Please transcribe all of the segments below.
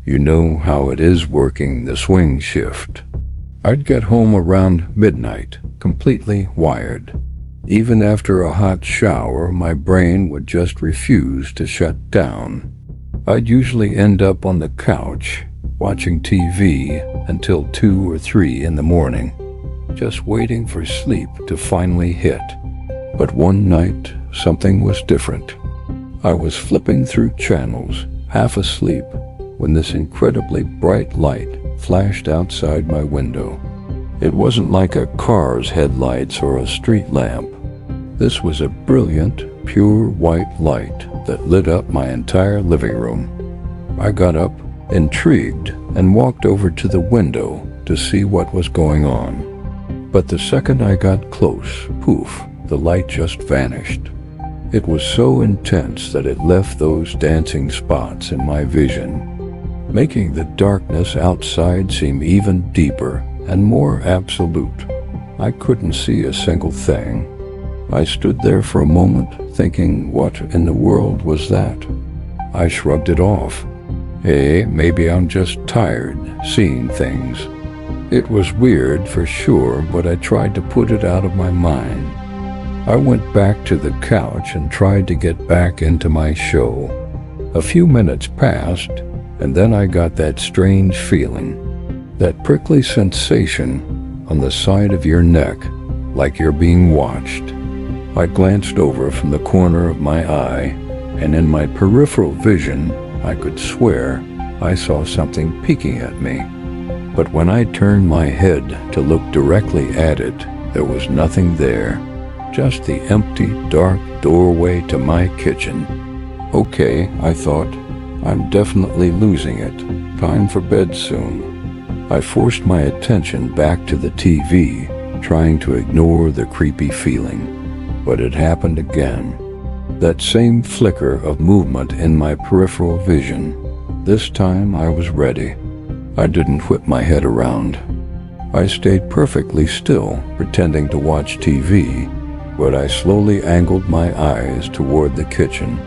You know how it is working the swing shift. I'd get home around midnight, completely wired. Even after a hot shower, my brain would just refuse to shut down. I'd usually end up on the couch, watching TV until 2 or 3 in the morning, just waiting for sleep to finally hit. But one night, something was different. I was flipping through channels, half asleep, when this incredibly bright light flashed outside my window. It wasn't like a car's headlights or a street lamp. This was a brilliant, pure white light that lit up my entire living room. I got up, intrigued, and walked over to the window to see what was going on. But the second I got close, poof, the light just vanished. It was so intense that it left those dancing spots in my vision, making the darkness outside seem even deeper and more absolute. I couldn't see a single thing. I stood there for a moment, thinking, what in the world was that? I shrugged it off. Hey, maybe I'm just tired, seeing things. It was weird for sure, but I tried to put it out of my mind. I went back to the couch and tried to get back into my show. A few minutes passed, and then I got that strange feeling, that prickly sensation on the side of your neck, like you're being watched. I glanced over from the corner of my eye, and in my peripheral vision, I could swear I saw something peeking at me. But when I turned my head to look directly at it, there was nothing there, just the empty, dark doorway to my kitchen. Okay, I thought, I'm definitely losing it. Time for bed soon. I forced my attention back to the TV, trying to ignore the creepy feeling. But it happened again. That same flicker of movement in my peripheral vision. This time I was ready. I didn't whip my head around. I stayed perfectly still, pretending to watch TV, but I slowly angled my eyes toward the kitchen.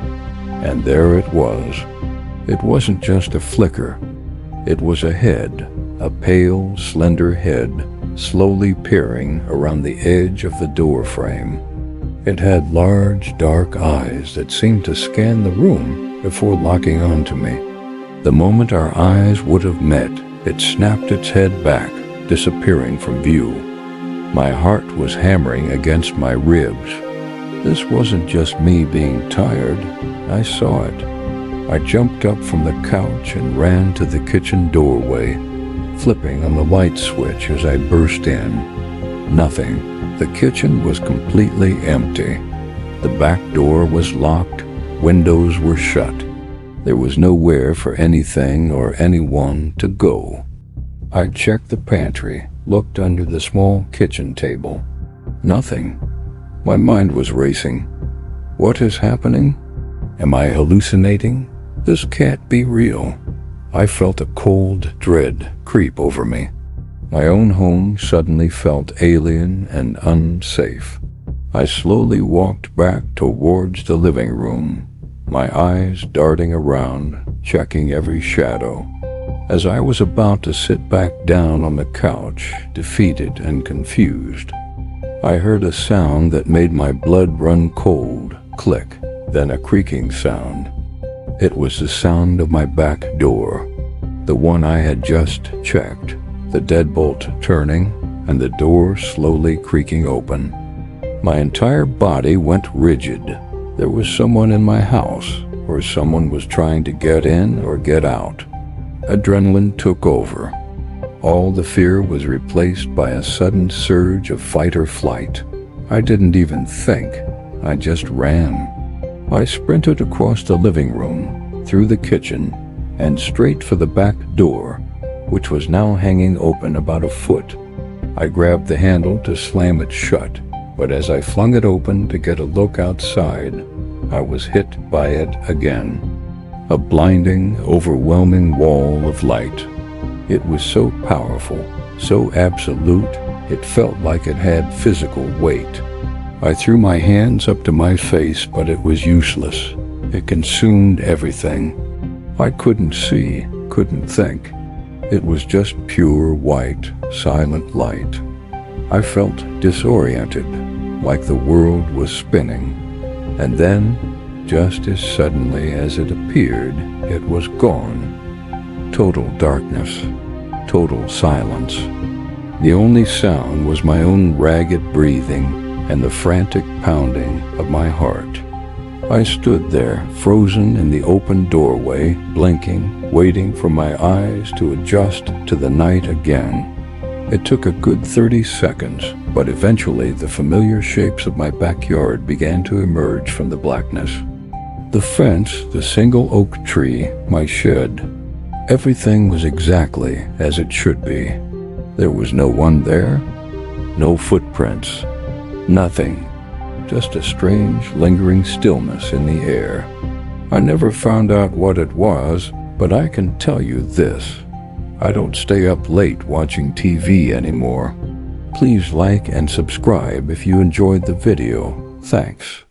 And there it was. It wasn't just a flicker. It was a head, a pale, slender head, slowly peering around the edge of the door frame. It had large, dark eyes that seemed to scan the room before locking onto me. The moment our eyes would have met, it snapped its head back, disappearing from view. My heart was hammering against my ribs. This wasn't just me being tired. I saw it. I jumped up from the couch and ran to the kitchen doorway, flipping on the light switch as I burst in. Nothing. The kitchen was completely empty. The back door was locked. Windows were shut. There was nowhere for anything or anyone to go. I checked the pantry, looked under the small kitchen table. Nothing. My mind was racing. What is happening? Am I hallucinating? This can't be real. I felt a cold dread creep over me. My own home suddenly felt alien and unsafe. I slowly walked back towards the living room, my eyes darting around, checking every shadow. As I was about to sit back down on the couch, defeated and confused, I heard a sound that made my blood run cold, click, then a creaking sound. It was the sound of my back door, the one I had just checked, the deadbolt turning and the door slowly creaking open. My entire body went rigid. There was someone in my house, or someone was trying to get in or get out. Adrenaline took over. All the fear was replaced by a sudden surge of fight or flight. I didn't even think. I just ran. I sprinted across the living room, through the kitchen, and straight for the back door, which was now hanging open about a foot. I grabbed the handle to slam it shut, but as I flung it open to get a look outside, I was hit by it again. A blinding, overwhelming wall of light. It was so powerful, so absolute, it felt like it had physical weight. I threw my hands up to my face, but it was useless. It consumed everything. I couldn't see, couldn't think. It was just pure white, silent light. I felt disoriented, like the world was spinning. And then, just as suddenly as it appeared, it was gone. Total darkness, total silence. The only sound was my own ragged breathing and the frantic pounding of my heart. I stood there, frozen in the open doorway, blinking, waiting for my eyes to adjust to the night again. It took a good 30 seconds, but eventually the familiar shapes of my backyard began to emerge from the blackness. The fence, the single oak tree, my shed. Everything was exactly as it should be. There was no one there, no footprints, nothing. Just a strange, lingering stillness in the air. I never found out what it was, but I can tell you this. I don't stay up late watching TV anymore. Please like and subscribe if you enjoyed the video. Thanks.